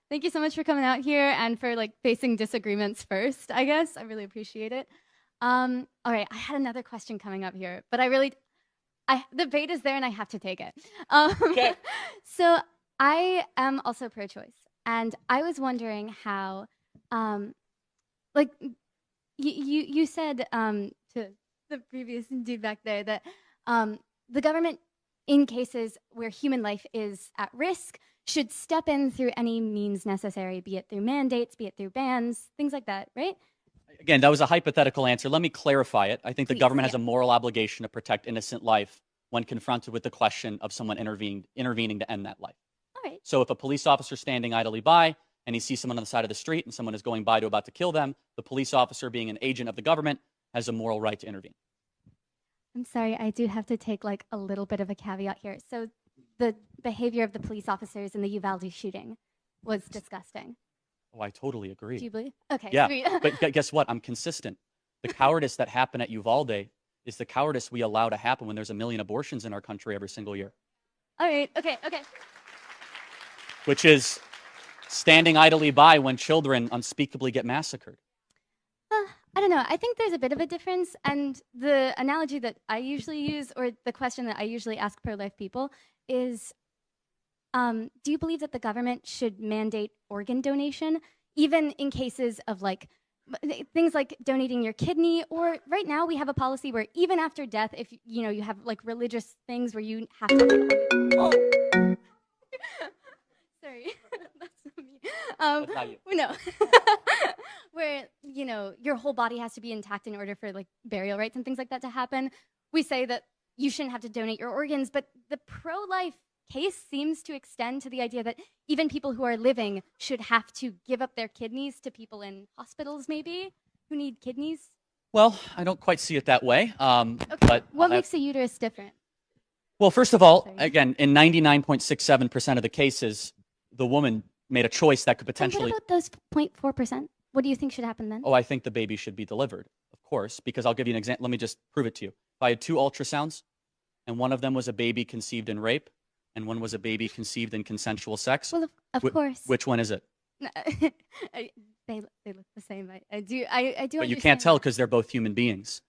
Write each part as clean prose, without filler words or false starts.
Thank you so much for coming out here and for like facing disagreements first, I guess. I really appreciate it. All right, I had another question coming up here, but the bait is there and I have to take it. Okay. So I am also pro-choice, and I was wondering how, um, like you said to the previous dude back there that the government, in cases where human life is at risk, should step in through any means necessary, be it through mandates, be it through bans, things like that, right? Again, that was a hypothetical answer. Let me clarify it. I think the Please, government yeah. has a moral obligation to protect innocent life when confronted with the question of someone intervening to end that life. All right. So if a police officer is standing idly by and he sees someone on the side of the street and someone is going by to about to kill them, the police officer, being an agent of the government, has a moral right to intervene. I'm sorry, I do have to take like a little bit of a caveat here. So the behavior of the police officers in the Uvalde shooting was disgusting. Oh, I totally agree. Do you believe? Okay, Yeah, sweet. but guess what? I'm consistent. The cowardice that happened at Uvalde is the cowardice we allow to happen when there's 1 million abortions in our country every single year, All right, okay. which is standing idly by when children unspeakably get massacred. I don't know. I think there's a bit of a difference. And the analogy that I usually use, or the question that I usually ask pro life people, is do you believe that the government should mandate organ donation, even in cases of like things like donating your kidney? Or right now we have a policy where even after death, if you have like religious things where you have to. Oh. Sorry, that's me. That's not you. No, where your whole body has to be intact in order for like burial rites and things like that to happen. We say that you shouldn't have to donate your organs, but the pro-life case seems to extend to the idea that even people who are living should have to give up their kidneys to people in hospitals, maybe who need kidneys. Well, I don't quite see it that way. Okay, But what makes a uterus different? well, first of all, Sorry. again, in 99.67% of the cases, the woman made a choice that could And potentially. what about those 0.4%? What do you think should happen then? Oh, I think the baby should be delivered, of course, because I'll give you an example. Let me just prove it to you. If I had 2 ultrasounds, and one of them was a baby conceived in rape, and one was a baby conceived in consensual sex, Well, of course. which one is it? They look the same. I do. But you can't tell that. because they're both human beings.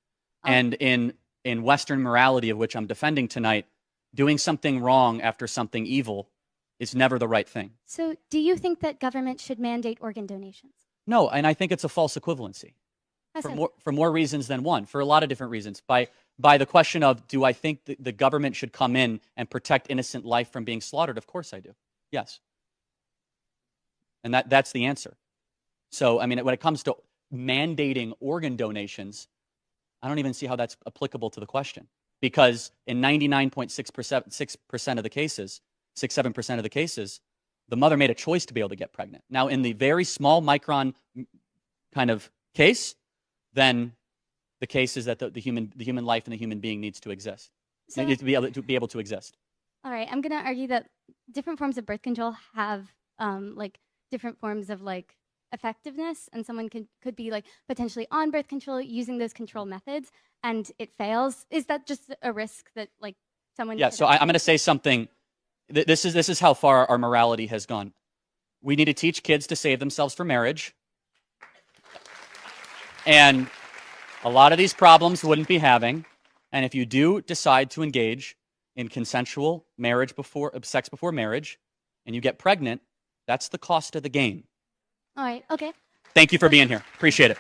Oh. And in Western morality, of which I'm defending tonight, doing something wrong after something evil is never the right thing. So, do you think that government should mandate organ donations? No, and I think it's a false equivalency for more reasons than one, for a lot of different reasons. By the question of, do I think the government should come in and protect innocent life from being slaughtered? Of course I do. Yes. And that's the answer. So, I mean, when it comes to mandating organ donations, I don't even see how that's applicable to the question. Because in 99.6% of the cases, 6-7% of the cases, the mother made a choice to be able to get pregnant. Now, in the very small micron kind of case, then the case is that the human life and the human being needs to exist. So, It needs to be able to exist. all right, I'm going to argue that different forms of birth control have like different forms of like effectiveness, and someone could be like potentially on birth control using those control methods, and it fails. Is that just a risk that like someone? Yeah. So I'm going to say something. This is how far our morality has gone. We need to teach kids to save themselves for marriage, and a lot of these problems wouldn't be having. And if you do decide to engage in consensual sex before marriage, and you get pregnant, that's the cost of the game. All right. Okay. Thank you for being here. Appreciate it.